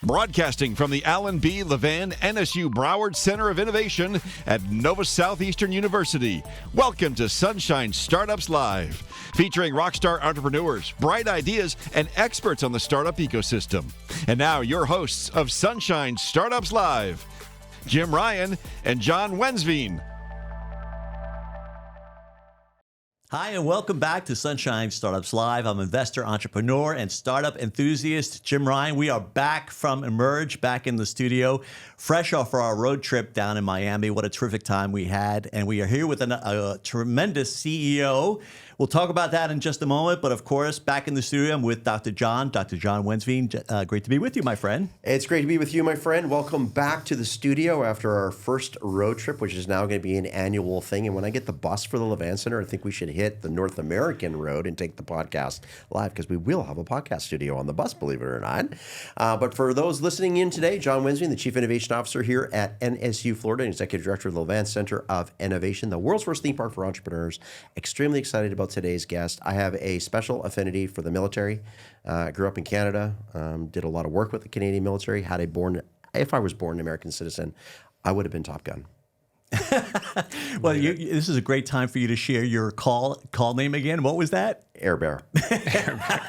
Broadcasting from the Allen B. Levan NSU Broward Center of Innovation at Nova Southeastern University. Welcome to Sunshine Startups Live, featuring rockstar entrepreneurs, bright ideas, and experts on the startup ecosystem. And now your hosts of Sunshine Startups Live, Jim Ryan and John Wensveen. Hi, and welcome back to Sunshine Startups Live. I'm investor, entrepreneur, and startup enthusiast Jim Ryan. We are back from Emerge, back in the studio, fresh off our road trip down in Miami. What a terrific time we had. And we are here with a tremendous CEO. We'll talk about that in just a moment. But of course, back in the studio, I'm with Dr. John Wensveen. Great to be with you, my friend. It's great to be with you, my friend. Welcome back to the studio after our first road trip, which is now going to be an annual thing. And when I get the bus for the Levan Center, I think we should hit the North American road and take the podcast live, because we will have a podcast studio on the bus, believe it or not. But for those listening in today, John Wensveen, the Chief Innovation Officer here at NSU Florida and Executive Director of the Levan Center of Innovation, the world's first theme park for entrepreneurs. Extremely excited about today's guest. I have a special affinity for the military. Grew up in Canada, did a lot of work with the Canadian military. If I was born an American citizen, I would have been Top Gun. Well, this is a great time for you to share your call name again. What was that? Air Bear.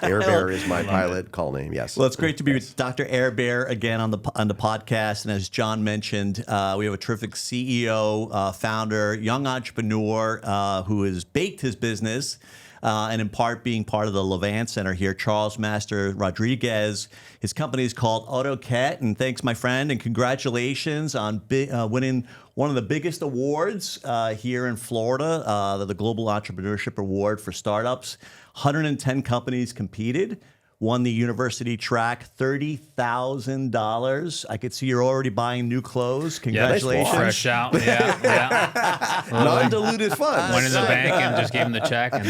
Air Bear is my pilot call name, yes. Well, it's great to be with Dr. Air Bear again on the podcast. And as John mentioned, we have a terrific CEO, founder, young entrepreneur who has baked his business and in part being part of the Levan Center here, Charles Master Rodriguez. His company is called Autoket. And thanks, my friend, and congratulations on winning one of the biggest awards here in Florida, the Global Entrepreneurship Award for Startups. 110 companies competed, won the university track, $30,000. I could see you're already buying new clothes. Congratulations. Yeah, fresh out. Yeah. Non-diluted funds. Went in the bank and just gave him the check. But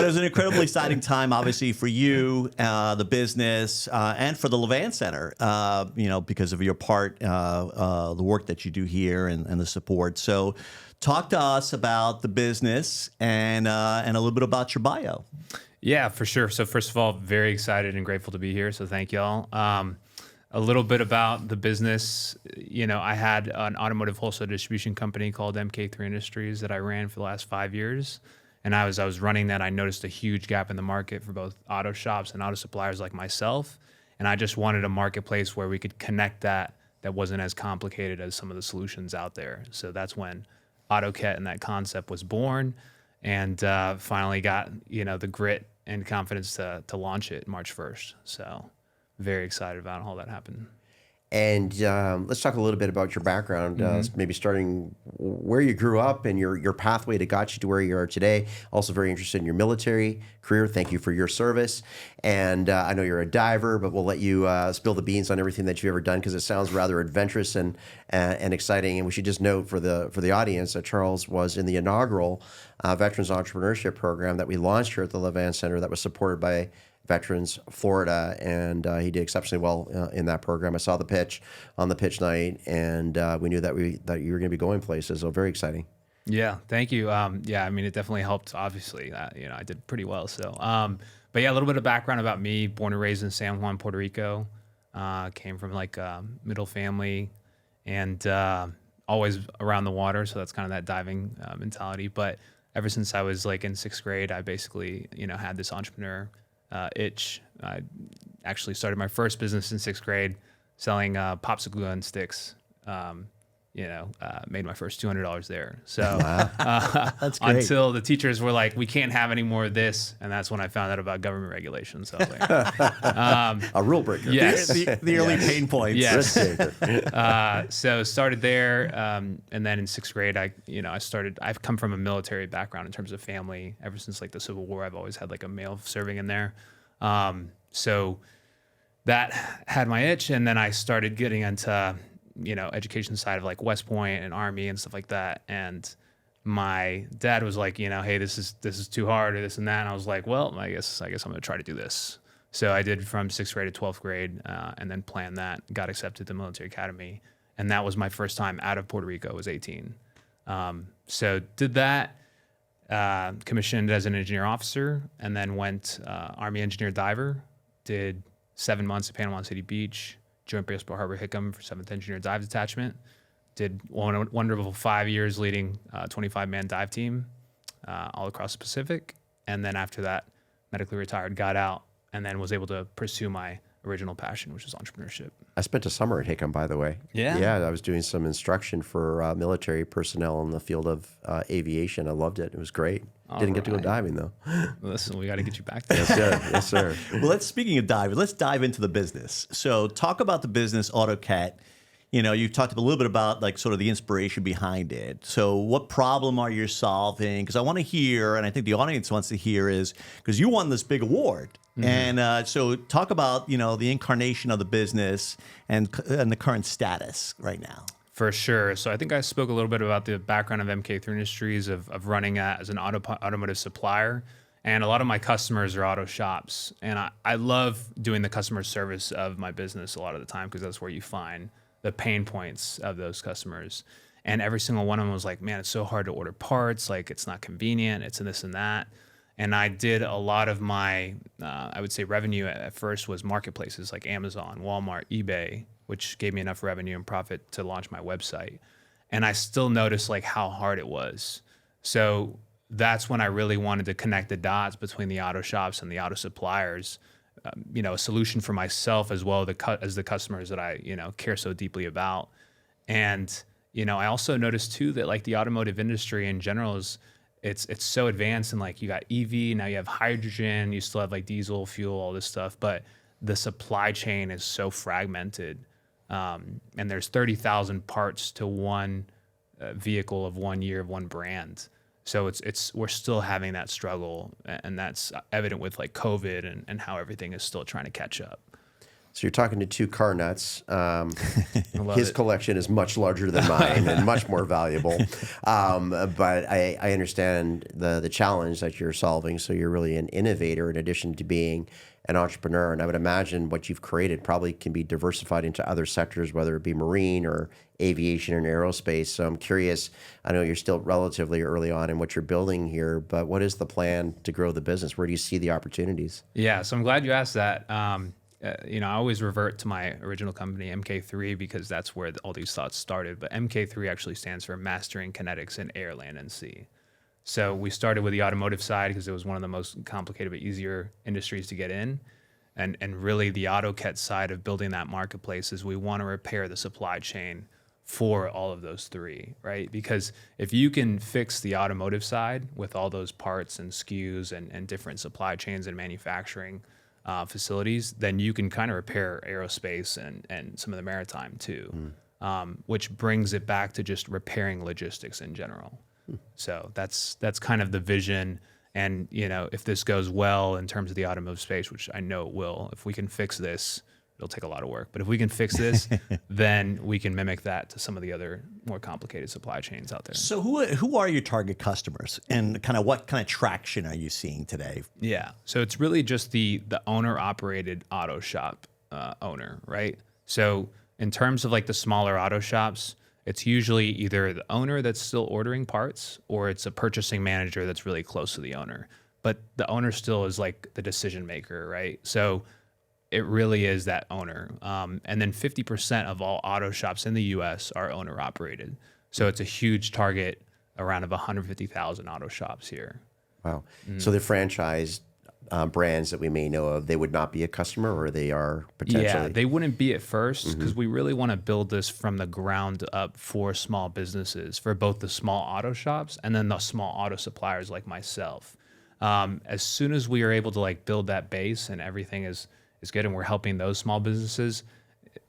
it was an incredibly exciting time, obviously, for you, the business, and for the Levan Center, because of your part, the work that you do here and the support. So talk to us about the business and a little bit about your bio. Yeah, for sure. So first of all, very excited and grateful to be here. So thank y'all. A little bit about the business. I had an automotive wholesale distribution company called MK3 Industries that I ran for the last 5 years. And I was running that. I noticed a huge gap in the market for both auto shops and auto suppliers like myself. And I just wanted a marketplace where we could connect that wasn't as complicated as some of the solutions out there. So that's when Autoket and that concept was born, and finally got the grit and confidence to launch it March 1st. So very excited about how that happened. And let's talk a little bit about your background, maybe starting where you grew up and your pathway that got you to where you are today. Also very interested in your military career. Thank you for your service. And I know you're a diver, but we'll let you spill the beans on everything that you've ever done, because it sounds rather adventurous and exciting. And we should just note for the audience that Charles was in the inaugural Veterans Entrepreneurship Program that we launched here at the Levan Center that was supported by Veterans Florida, and he did exceptionally well in that program. I saw the pitch on the pitch night, and we knew that you were going to be going places. So very exciting. Yeah, thank you. It definitely helped. Obviously, I did pretty well. So, but yeah, a little bit of background about me. Born and raised in San Juan, Puerto Rico. Came from middle family, and always around the water. So that's kind of that diving mentality. But ever since I was in sixth grade, I basically had this entrepreneur itch. I actually started my first business in sixth grade selling popsicle gun sticks. Made my first $200 there. So That's great. Until the teachers were like, we can't have any more of this. And that's when I found out about government regulations. So I was like, a rule breaker. Yes. The early pain points. Yes. So started there. And then in sixth grade, I've come from a military background in terms of family. Ever since the Civil War, I've always had a male serving in there. So that had my itch. And then I started getting into education side of West Point and Army and stuff like that. And my dad was like, hey, this is too hard or this and that. And I was like, well, I guess I'm going to try to do this. So I did from 6th grade to 12th grade and then planned that, got accepted to the military academy. And that was my first time out of Puerto Rico. I was 18. So did that, commissioned as an engineer officer, and then went Army engineer diver, did 7 months at Panama City Beach, Joint Base Pearl Harbor Hickam for 7th Engineer Dive Detachment. Did one wonderful 5 years leading a 25-man dive team all across the Pacific. And then after that, medically retired, got out, and then was able to pursue my original passion, which is entrepreneurship. I spent a summer at Hickam, by the way. Yeah? Yeah, I was doing some instruction for military personnel in the field of aviation. I loved it. It was great. Didn't get to go diving, though. Listen, we got to get you back there. Yes, sir. Yes, sir. Well, speaking of diving, let's dive into the business. So talk about the business Autoket. You know, you talked a little bit about like sort of the inspiration behind it. So what problem are you solving? Because I want to hear, and I think the audience wants to hear is, because you won this big award. And so talk about, you know, the incarnation of the business and the current status right now. For sure. So I think I spoke a little bit about the background of MK3 Industries, of running as an automotive supplier. And a lot of my customers are auto shops. And I love doing the customer service of my business a lot of the time, because that's where you find the pain points of those customers. And every single one of them was like, man, it's so hard to order parts. Like, it's not convenient. It's this and that. And I did a lot of my, I would say revenue at first was marketplaces like Amazon, Walmart, eBay, which gave me enough revenue and profit to launch my website. And I still noticed like how hard it was. So that's when I really wanted to connect the dots between the auto shops and the auto suppliers. You know, a solution for myself as well as the customers that I, you know, care so deeply about. And, you know, I also noticed too that like the automotive industry in general is, it's so advanced, and like you got EV, now you have hydrogen, you still have like diesel fuel, all this stuff, but the supply chain is so fragmented. And there's 30,000 parts to one vehicle of 1 year of one brand. So we're still having that struggle, and that's evident with like COVID and how everything is still trying to catch up. So you're talking to two car nuts. His it. collection is much larger than mine and much more valuable. But I understand the challenge that you're solving. So you're really an innovator in addition to being an entrepreneur. And I would imagine what you've created probably can be diversified into other sectors, whether it be marine or aviation and aerospace. So I'm curious, I know you're still relatively early on in what you're building here, but what is the plan to grow the business? Where do you see the opportunities? Yeah, so I'm glad you asked that. You know, I always revert to my original company, MK3, because that's where all these thoughts started. But MK3 actually stands for Mastering Kinetics in Air, Land, and Sea. So we started with the automotive side because it was one of the most complicated but easier industries to get in. And really the Autoket side of building that marketplace is we want to repair the supply chain for all of those three, right? Because if you can fix the automotive side with all those parts and SKUs and different supply chains and manufacturing facilities, then you can kind of repair aerospace and some of the maritime too, which brings it back to just repairing logistics in general. So that's kind of the vision. And you know, if this goes well in terms of the automotive space, which I know it will, if we can fix this, it'll take a lot of work. But if we can fix this, then we can mimic that to some of the other more complicated supply chains out there. So who are your target customers, and kind of what kind of traction are you seeing today? Yeah, so it's really just the owner-operated auto shop owner, right? So in terms of like the smaller auto shops, it's usually either the owner that's still ordering parts, or it's a purchasing manager that's really close to the owner. But the owner still is like the decision maker, right? So it really is that owner. And then 50% of all auto shops in the US are owner operated. So it's a huge target, around of 150,000 auto shops here. Wow. So the franchise brands that we may know of, they would not be a customer, or they are potentially? Yeah, they wouldn't be at first, because we really want to build this from the ground up for small businesses, for both the small auto shops and then the small auto suppliers like myself. As soon as we are able to like build that base and everything is good, and we're helping those small businesses,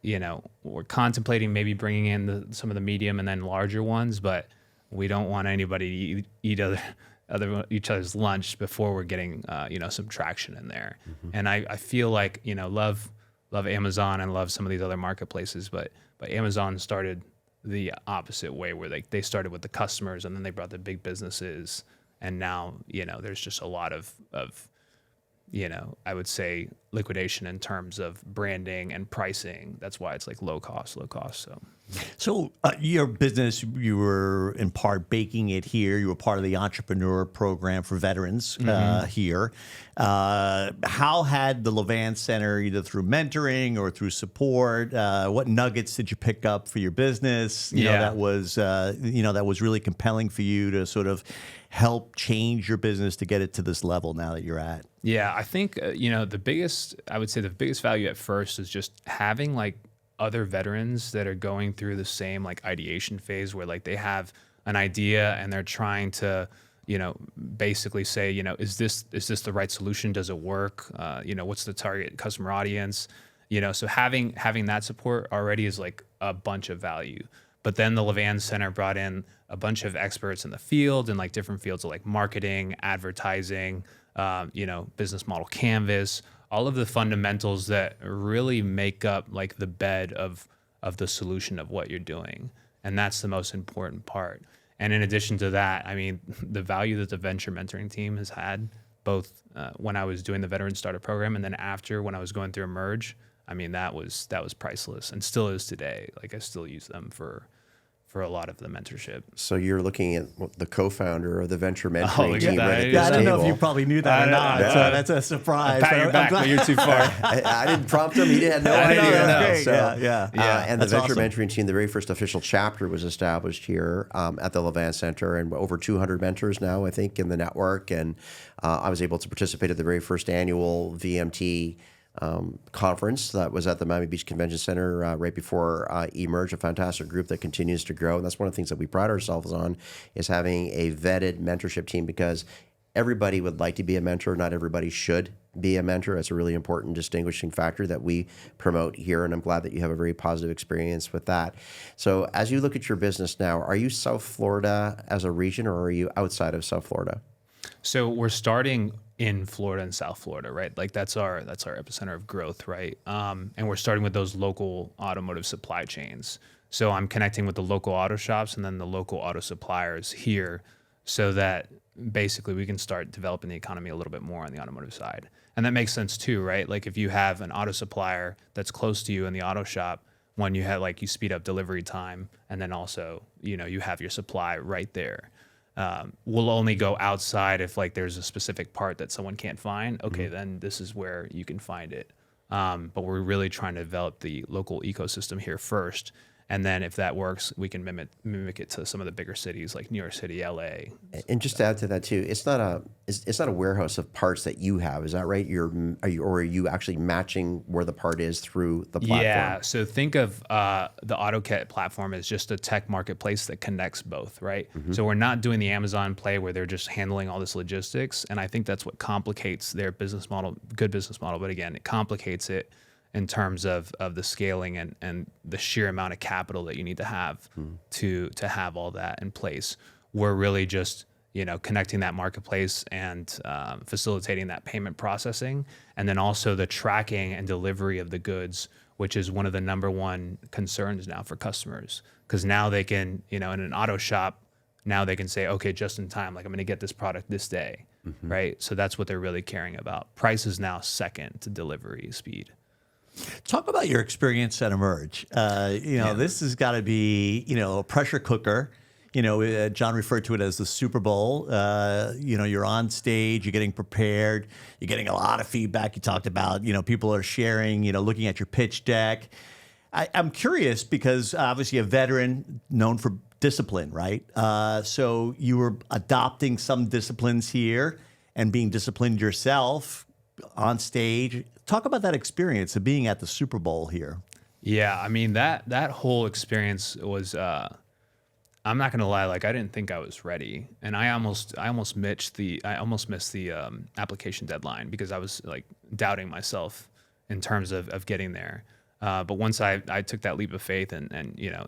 you know, we're contemplating maybe bringing in some of the medium and then larger ones, but we don't want anybody to eat each other's lunch before we're getting you know, some traction in there. And I feel like, you know, love Amazon and love some of these other marketplaces, but Amazon started the opposite way, where they started with the customers and then they brought the big businesses, and now, you know, there's just a lot of you know, I would say liquidation in terms of branding and pricing. That's why it's like low cost. So your business, you were in part baking it here. You were part of the entrepreneur program for veterans here. How had the Levan Center, either through mentoring or through support, what nuggets did you pick up for your business? You know, that was really compelling for you to sort of help change your business to get it to this level now that you're at? Yeah, I think the biggest value at first is just having like other veterans that are going through the same like ideation phase where like they have an idea and they're trying to basically say, is this the right solution? Does it work? What's the target customer audience? So having that support already is like a bunch of value. But then the Levan Center brought in a bunch of experts in the field and like different fields of like marketing, advertising, business model canvas, all of the fundamentals that really make up like the bed of the solution of what you're doing. And that's the most important part. And in addition to that, I mean, the value that the venture mentoring team has had, both when I was doing the veteran startup program and then after when I was going through Emerge, I mean, that was priceless and still is today. Like I still use them for a lot of the mentorship. So you're looking at the co-founder of the venture mentoring team that. right at Yeah, this I don't know table. if you probably knew that or not. know. So that's a surprise. Pat your back, but you're too far. I didn't prompt him. He had no I idea. didn't even know. Great. So, and the That's venture awesome. mentoring team, the very first official chapter was established here at the Levan Center, and over 200 mentors now, I think, in the network. And I was able to participate at the very first annual VMT conference that was at the Miami Beach Convention Center right before Emerge, a fantastic group that continues to grow. And that's one of the things that we pride ourselves on, is having a vetted mentorship team, because everybody would like to be a mentor. Not everybody should be a mentor. That's a really important distinguishing factor that we promote here. And I'm glad that you have a very positive experience with that. So as you look at your business now, are you South Florida as a region, or are you outside of South Florida? So we're starting in Florida and South Florida, right? Like that's our epicenter of growth, right? And we're starting with those local automotive supply chains. So I'm connecting with the local auto shops and then the local auto suppliers here, so that basically we can start developing the economy a little bit more on the automotive side. And that makes sense too, right? Like if you have an auto supplier that's close to you in the auto shop, when you speed up delivery time, and then also, you have your supply right there. We'll only go outside if like there's a specific part that someone can't find. Okay, then this is where you can find it. But we're really trying to develop the local ecosystem here first. And then if that works, we can mimic it to some of the bigger cities like New York City, LA. And just to add to that too, it's not a warehouse of parts that you have. Is that right? Are you actually matching where the part is through the platform? Yeah. So think of the Autoket platform as just a tech marketplace that connects both, right? So we're not doing the Amazon play where they're just handling all this logistics, and I think that's what complicates their business model. Good business model, but again, it complicates it in terms of the scaling and the sheer amount of capital that you need to have to have all that in place. We're really just connecting that marketplace and facilitating that payment processing, and then also the tracking and delivery of the goods, which is one of the number one concerns now for customers. Because now they can, in an auto shop, now they can say, okay, just in time, like I'm going to get this product this day, right? So that's what they're really caring about. Price is now second to delivery speed. Talk about your experience at Emerge. This has got to be, a pressure cooker. John referred to it as the Super Bowl. You're on stage, you're getting prepared, you're getting a lot of feedback. You talked about, people are sharing, looking at your pitch deck. I'm curious because obviously a veteran known for discipline, right? So you were adopting some disciplines here and being disciplined yourself on stage. Talk about that experience of being at the Super Bowl here. Yeah, I mean that whole experience was. I'm not gonna lie, like I didn't think I was ready, and I almost missed the application deadline because I was like doubting myself in terms of getting there. But once I took that leap of faith and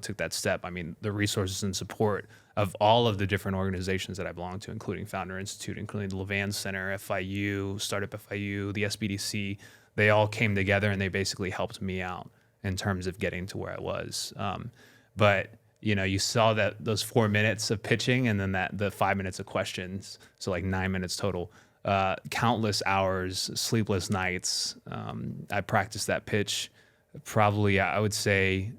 took that step, I mean the resources and support of all of the different organizations that I belong to, including Founder Institute, including the Levan Center, FIU, Startup FIU, the SBDC, they all came together and they basically helped me out in terms of getting to where I was. But you saw that those 4 minutes of pitching and then the 5 minutes of questions, so like 9 minutes total countless hours, sleepless nights. I practiced that pitch probably, I would say,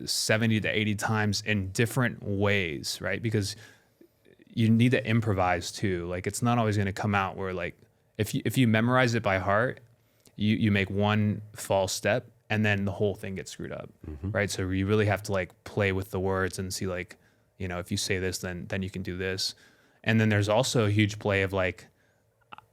70 to 80 times in different ways, right? Because you need to improvise too. Like, it's not always going to come out where, like, if you memorize it by heart, you make one false step and then the whole thing gets screwed up, right? So you really have to like play with the words and see, like, you know, if you say this, then you can do this. And then there's also a huge play of like,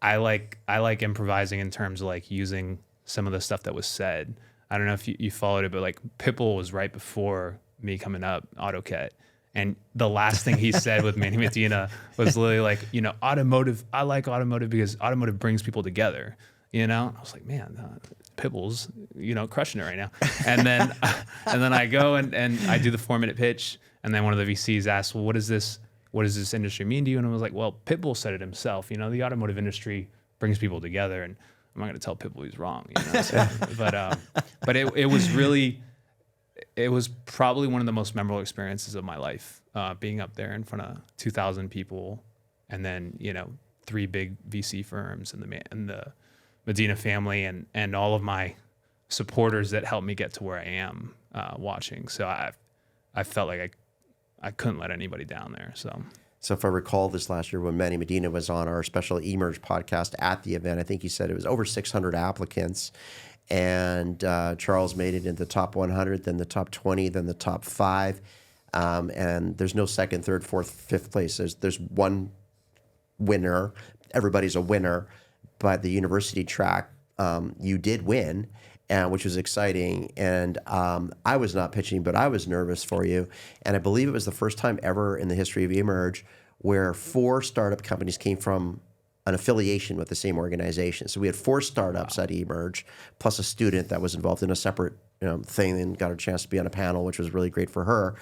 I like improvising in terms of like using some of the stuff that was said. I don't know if you followed it, but like Pitbull was right before me coming up, Autoket. And the last thing he said with Manny Medina was literally like, you know, automotive, I like automotive because automotive brings people together, you know? I was like, man, Pitbull's, you know, crushing it right now. And then I go and I do the 4-minute pitch. And then one of the VCs asked, well, what does this industry mean to you? And I was like, well, Pitbull said it himself. You know, the automotive industry brings people together. And I'm not going to tell Pitbull he's wrong. You know? So, but it was really, it was probably one of the most memorable experiences of my life, being up there in front of 2,000 people, and then, you know, 3 big VC firms and the Medina family and all of my supporters that helped me get to where I am watching. So I felt like I couldn't let anybody down there. So if I recall this last year when Manny Medina was on our special Emerge podcast at the event, I think he said it was over 600 applicants. And Charles made it into the top 100, then the top 20, then the top 5. And there's no second, third, fourth, fifth place. There's one winner. Everybody's a winner. But the university track, you did win, which was exciting. And I was not pitching, but I was nervous for you. And I believe it was the first time ever in the history of Emerge where 4 startup companies came from an affiliation with the same organization. So we had 4 startups at Emerge, plus a student that was involved in a separate thing and got a chance to be on a panel, which was really great for her.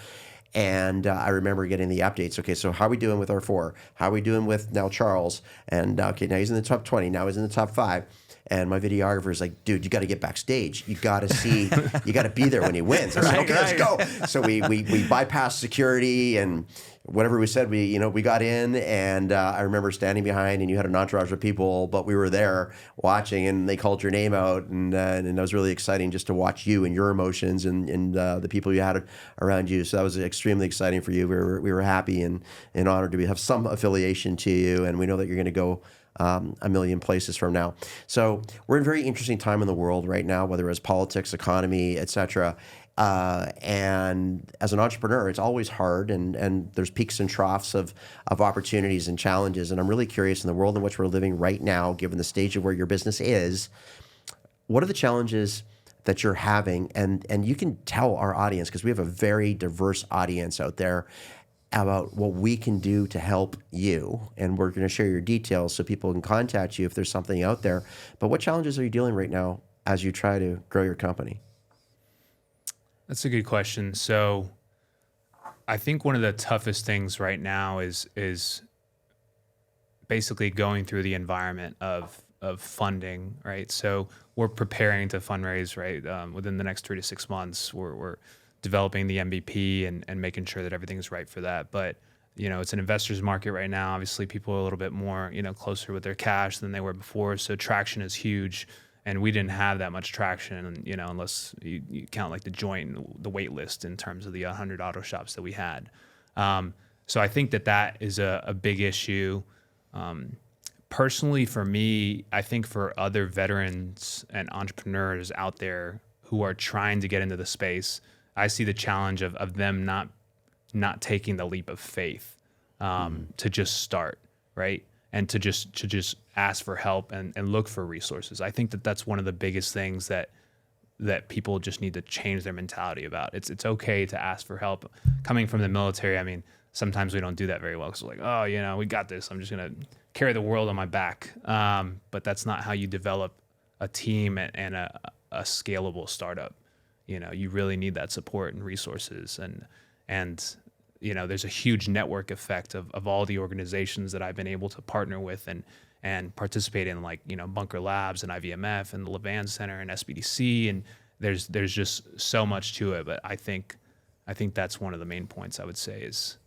And I remember getting the updates. Okay, so how are we doing with our 4? How are we doing with now Charles? And okay, now he's in the top 20. Now he's in the top 5. And my videographer is like, dude, you got to get backstage. You got to see, you got to be there when he wins. I said, okay, let's go. So we bypassed security and whatever we said, we got in, and I remember standing behind, and you had an entourage of people, but we were there watching, and they called your name out, and it was really exciting just to watch you and your emotions and the people you had around you. So that was extremely exciting for you. We were happy and honored to have some affiliation to you, and we know that you're going to go a million places from now. So we're in a very interesting time in the world right now, whether it's politics, economy, etc. And as an entrepreneur, it's always hard, and there's peaks and troughs of opportunities and challenges. And I'm really curious, in the world in which we're living right now, given the stage of where your business is, what are the challenges that you're having? And you can tell our audience, because we have a very diverse audience out there, about what we can do to help you. And we're going to share your details so people can contact you if there's something out there. But what challenges are you dealing right now as you try to grow your company? That's a good question. So I think one of the toughest things right now is basically going through the environment of funding, right? So we're preparing to fundraise, right? Within the next 3 to 6 months, we're developing the MVP and making sure that everything is right for that. But, you know, it's an investor's market right now. Obviously, people are a little bit more, you know, closer with their cash than they were before. So traction is huge. And we didn't have that much traction, you know, unless you count like the joint, the wait list in terms of the 100 auto shops that we had. So I think that is a big issue. Personally, for me, I think for other veterans and entrepreneurs out there who are trying to get into the space, I see the challenge of them not taking the leap of faith to just start, right? And to just ask for help and look for resources. I think that's one of the biggest things that people just need to change their mentality about. It's okay to ask for help. Coming from the military, I mean, sometimes we don't do that very well because we're like, oh, you know, we got this. I'm just gonna carry the world on my back. But that's not how you develop a team and a scalable startup. You know, you really need that support and resources, and you know, there's a huge network effect of all the organizations that I've been able to partner with and participate in, like, you know, Bunker Labs and IVMF and the Levan Center and SBDC, and there's just so much to it. But I think that's one of the main points I would say is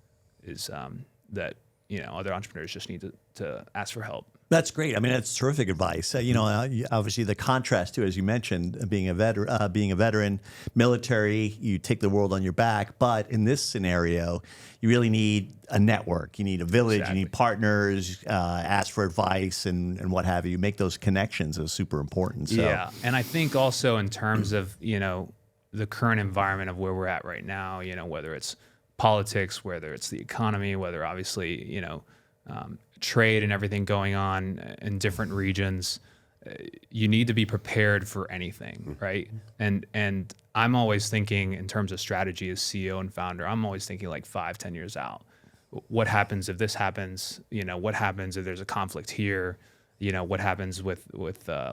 that, you know, other entrepreneurs just need to ask for help. That's great. I mean, that's terrific advice. Obviously the contrast too, as you mentioned, being a veteran, military, you take the world on your back. But in this scenario, you really need a network. You need a village. Exactly. You need partners. Ask for advice and what have you. Make those connections is super important. So. Yeah, and I think also in terms of the current environment of where we're at right now, whether it's politics, whether it's the economy, whether obviously trade and everything going on in different regions, you need to be prepared for anything, right? And I'm always thinking in terms of strategy as CEO and founder, I'm always thinking like 5-10 years out. What happens if this happens? What happens if there's a conflict here? What happens with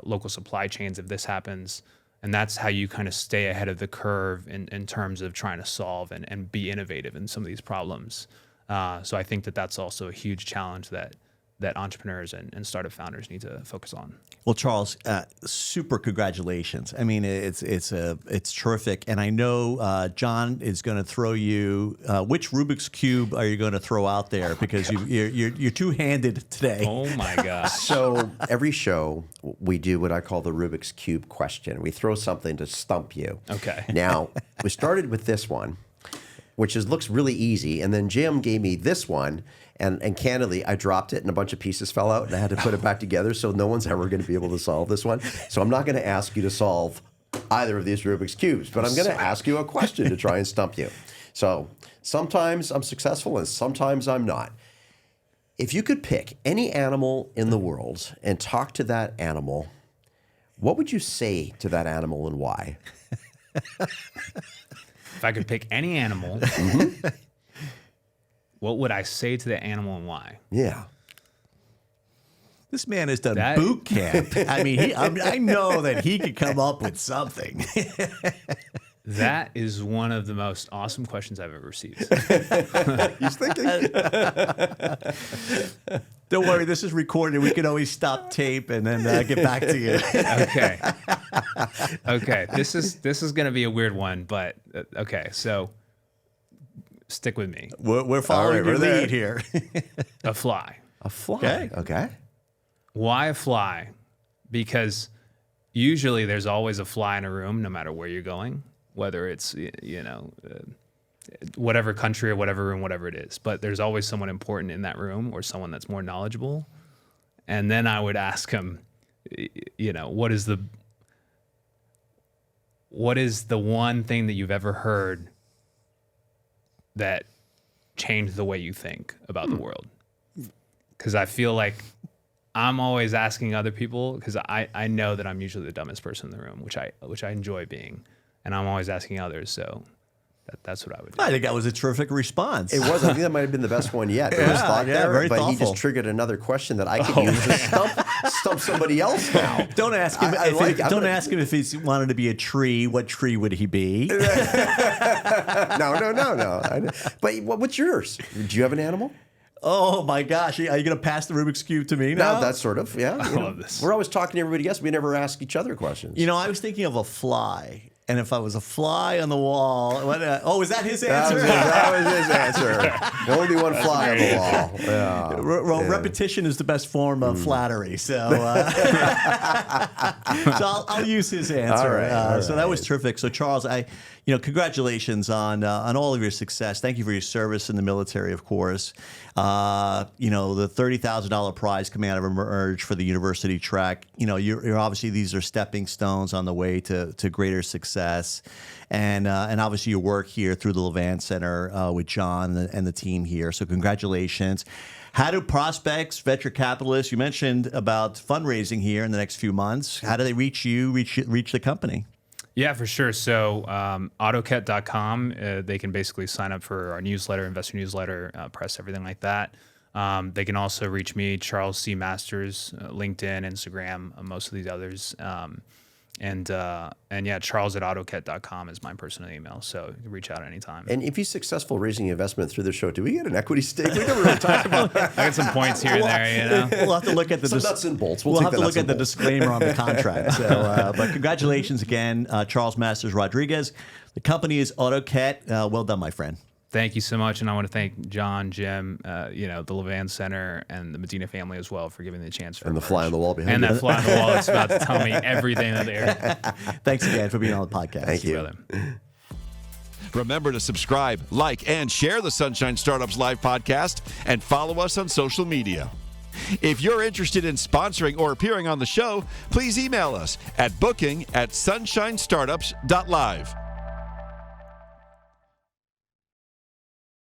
local supply chains if this happens? And that's how you kind of stay ahead of the curve in terms of trying to solve and be innovative in some of these problems. So I think that's also a huge challenge that entrepreneurs and startup founders need to focus on. Well, Charles, super congratulations. I mean, it's terrific, and I know John is going to throw you. Which Rubik's Cube are you going to throw out there? Because you're two-handed today. Oh my gosh! So every show we do what I call the Rubik's Cube question. We throw something to stump you. Okay. Now we started with this one, which looks really easy, and then Jim gave me this one. And candidly, I dropped it and a bunch of pieces fell out and I had to put it back together. So no one's ever going to be able to solve this one. So I'm not going to ask you to solve either of these Rubik's Cubes, but I'm going to ask you a question to try and stump you. So sometimes I'm successful and sometimes I'm not. If you could pick any animal in the world and talk to that animal, what would you say to that animal and why? If I could pick any animal, what would I say to the animal and why? Yeah. This man has done boot camp. I mean, I know that he could come up with something. That is one of the most awesome questions I've ever received. He's thinking. Don't worry, this is recorded. We can always stop tape and then get back to you. Okay. Okay. This is going to be a weird one, but okay. So stick with me. We're following your lead here. A fly. A fly. Okay. Why a fly? Because usually there's always a fly in a room, no matter where you're going, whether it's, whatever country or whatever room, whatever it is. But there's always someone important in that room or someone that's more knowledgeable. And then I would ask him, what is the one thing that you've ever heard that changed the way you think about the world? Because I feel like I'm always asking other people, because I know that I'm usually the dumbest person in the room, which I enjoy being, and I'm always asking others. So that's what I would do. I think that was a terrific response. It was. I think that might have been the best one yet. There was thought there, very but thoughtful. he just triggered another question that I could use to stump somebody else now. Don't ask him. Ask him if he wanted to be a tree. What tree would he be? No. But what's yours? Do you have an animal? Oh my gosh! Are you going to pass the Rubik's Cube to me now? No, that's sort of, yeah. I love this. We're always talking to everybody else. We never ask each other questions. I was thinking of a fly. And if I was a fly on the wall, is that his answer? That was his answer. There'll only be one fly on the wall. Yeah. Repetition is the best form of flattery. So, I'll use his answer. All right. So that was terrific. So Charles, congratulations on all of your success. Thank you for your service in the military, of course. The $30,000 prize coming out of Emerge for the university track. You're obviously, these are stepping stones on the way to greater success. And obviously your work here through the Levant Center with John and the team here. So congratulations. How do prospects, venture capitalists, you mentioned about fundraising here in the next few months. How do they reach you, reach the company? Yeah, for sure. So Autoket.com, they can basically sign up for our newsletter, investor newsletter, press, everything like that. They can also reach me, Charles C. Masters, LinkedIn, Instagram, most of these others. And yeah, Charles@Autoket.com is my personal email. So you can reach out anytime. And if he's successful raising investment through the show, do we get an equity stake? We never really talked about that. I got some points here and there, We'll have to look at the nuts and bolts. We'll have to look at the disclaimer on the contract. So, but congratulations again, Charles Masters Rodriguez. The company is Autoket. Well done, my friend. Thank you so much, and I want to thank John, Jim, the Levan Center, and the Medina family as well for giving me the chance. For And the fly on the wall behind and you. that fly on the wall that's about to tell me everything that they're. Thanks again for being on the podcast. Thank you. Brother. Remember to subscribe, like, and share the Sunshine Startups Live podcast, and follow us on social media. If you're interested in sponsoring or appearing on the show, please email us at booking@sunshinestartups.live.